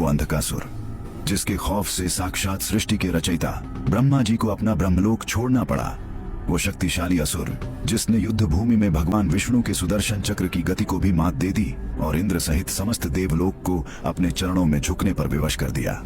वो अंधकासुर, जिसके खौफ से साक्षात सृष्टि के रचयिता ब्रह्मा जी को अपना ब्रह्मलोक छोड़ना पड़ा। वो शक्तिशाली असुर जिसने युद्ध भूमि में भगवान विष्णु के सुदर्शन चक्र की गति को भी मात दे दी और इंद्र सहित समस्त देवलोक को अपने चरणों में झुकने पर विवश कर दिया।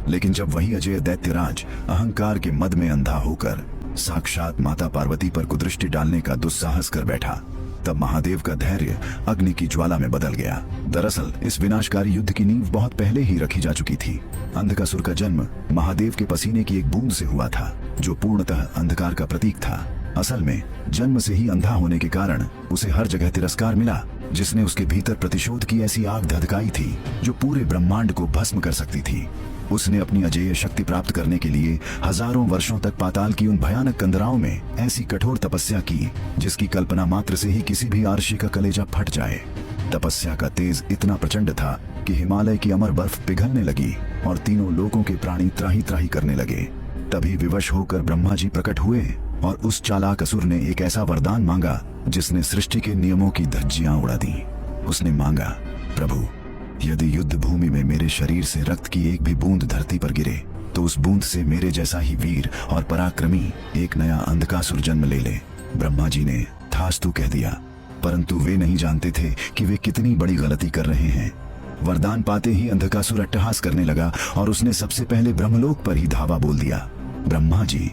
लेकिन जब वही अजय दैत्यराज अहंकार के मद में अंधा होकर साक्षात माता पार्वती पर कुदृष्टि डालने का दुस्साहस कर बैठा, तब महादेव का धैर्य अग्नि की ज्वाला में बदल गया। दरअसल इस विनाशकारी युद्ध की नींव बहुत पहले ही रखी जा चुकी थी। अंधकासुर का जन्म महादेव के पसीने की एक बूंद से हुआ था, जो पूर्णतः अंधकार का प्रतीक था। असल में जन्म से ही अंधा होने के कारण उसे हर जगह तिरस्कार मिला, जिसने उसके भीतर प्रतिशोध की ऐसी आग धधकाई थी जो पूरे ब्रह्मांड को भस्म कर सकती थी। उसने अपनी अजेय शक्ति प्राप्त करने के लिए हजारों वर्षों तक पाताल की उन भयानक कंदराओं में ऐसी कठोर तपस्या की जिसकी कल्पना मात्र से ही किसी भी आर्षी का कलेजा फट जाए। तपस्या का तेज इतना प्रचंड था कि हिमालय की अमर बर्फ पिघलने लगी और तीनों लोगों के प्राणी त्राही त्राही करने लगे। तभी विवश होकर ब्रह्मा जी प्रकट हुए और उस चालाक असुर ने एक ऐसा वरदान मांगा जिसने सृष्टि के नियमों की धज्जियां उड़ा दी। उसने मांगा, प्रभु, यदि युद्ध भूमि में मेरे शरीर से रक्त की एक भी बूंद धरती पर गिरे तो उस बूंद से मेरे जैसा ही वीर और पराक्रमी एक नया अंधकासुर जन्म ले ले। ब्रह्मा जी ने थास्तु कह दिया, परंतु वे नहीं जानते थे कि वे कितनी बड़ी गलती कर रहे हैं। वरदान पाते ही अंधकासुर अट्टहास करने लगा और उसने सबसे पहले ब्रह्मलोक पर ही धावा बोल दिया। ब्रह्मा जी,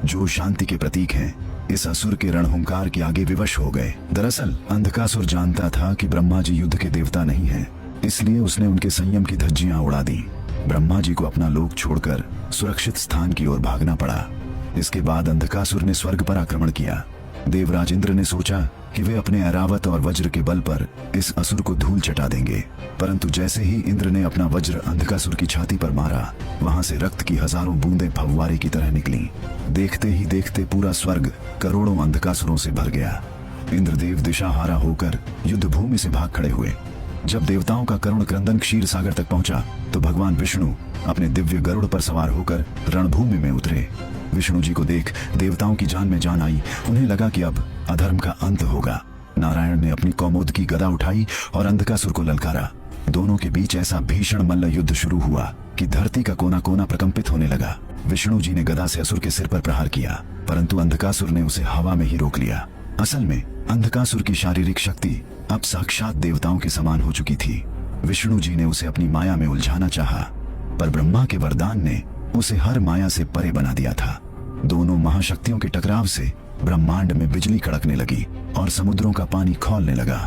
जो शांति के प्रतीक हैं, इस असुर के रणहुंकार के आगे विवश हो गए। दरअसल अंधकासुर जानता था कि ब्रह्मा जी युद्ध के देवता नहीं हैं, इसलिए उसने उनके संयम की धज्जियां उड़ा दी। ब्रह्मा जी को अपना लोक छोड़कर सुरक्षित स्थान की ओर भागना पड़ा। इसके बाद अंधकासुर ने स्वर्ग पर आक्रमण किया। देवराज इंद्र ने सोचा कि वे अपने ऐरावत और वज्र के बल पर इस असुर को धूल चटा देंगे, परंतु जैसे ही इंद्र ने अपना वज्र अंधकासुर की छाती पर मारा, वहां से रक्त की हजारों बूंदें फव्वारे की तरह निकली। देखते ही देखते पूरा स्वर्ग करोड़ों अंधकासुरों से भर गया। इंद्रदेव दिशाहारा होकर युद्ध भूमि से भाग खड़े हुए। जब देवताओं का करुण क्रंदन क्षीर सागर तक पहुंचा तो भगवान विष्णु अपने दिव्य गरुड़ पर सवार होकर रणभूमि में उतरे। विष्णु जी को देख देवताओं की जान में जान आई। उन्हें लगा कि अब अधर्म का अंत होगा। नारायण ने अपनी कौमुद की गदा उठाई और अंधकासुर को ललकारा। दोनों के बीच ऐसा भीषण मल्ल युद्ध शुरू हुआ कि धरती का कोना कोना प्रकंपित होने लगा। विष्णु जी ने गदा से असुर के सिर पर प्रहार किया, परंतु अंधकासुर ने उसे हवा में ही रोक लिया। असल में अंधकासुर की शारीरिक शक्ति अब साक्षात देवताओं के समान हो चुकी थी। विष्णु जी ने उसे अपनी माया में उलझाना चाहा, पर ब्रह्मा के वरदान ने उसे हर माया से परे बना दिया था। दोनों महाशक्तियों के टकराव से ब्रह्मांड में बिजली कड़कने लगी और समुद्रों का पानी खौलने लगा।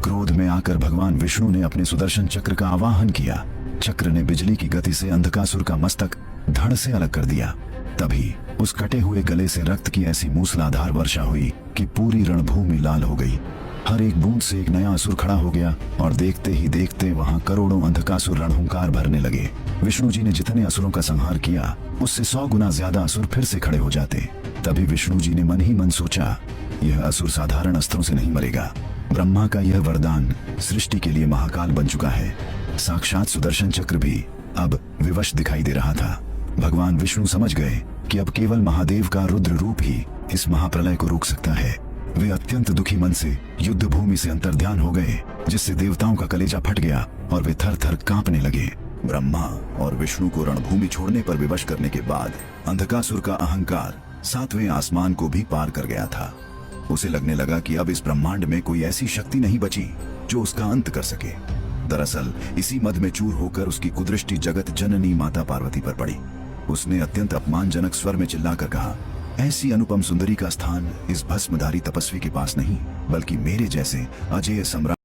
क्रोध में आकर भगवान विष्णु ने अपने सुदर्शन चक्र का आवाहन किया। चक्र ने बिजली की गति से अंधकासुर का मस्तक धड़ से अलग कर दिया। तभी उस कटे हुए गले से रक्त की ऐसी मूसलाधार वर्षा हुई कि पूरी रणभूमि लाल हो गई। हर एक बूंद से एक नया असुर खड़ा हो गया और देखते ही देखते वहां करोड़ों अंधकासुर रणहुंकार भरने लगे। विष्णु जी ने जितने असुरों का संहार किया, उससे 100 गुना ज्यादा असुर फिर से खड़े हो जाते। तभी विष्णु जी ने मन ही मन सोचा, यह असुर साधारण अस्त्रों से नहीं मरेगा। ब्रह्मा का यह वरदान सृष्टि के लिए महाकाल बन चुका है। साक्षात सुदर्शन चक्र भी अब विवश दिखाई दे रहा था। भगवान विष्णु समझ गए कि अब केवल महादेव का रुद्र रूप ही इस महाप्रलय को रोक सकता है। वे अत्यंत दुखी मन से युद्ध भूमि से अंतर्ध्यान हो गए, जिससे देवताओं का कलेजा फट गया और वे थर थर कांपने लगे। ब्रह्मा और विष्णु को रणभूमि छोड़ने पर विवश करने के बाद अंधकासुर का अहंकार 7वें आसमान को भी पार कर गया था। उसे लगने लगा कि अब इस ब्रह्मांड में कोई ऐसी शक्ति नहीं बची जो उसका अंत कर सके। दरअसल इसी मद में चूर होकर उसकी कुदृष्टि जगत जननी माता पार्वती पर पड़ी। उसने अत्यंत अपमानजनक स्वर में चिल्लाकर कहा, ऐसी अनुपम सुंदरी का स्थान इस भस्मधारी तपस्वी के पास नहीं, बल्कि मेरे जैसे अजेय सम्राट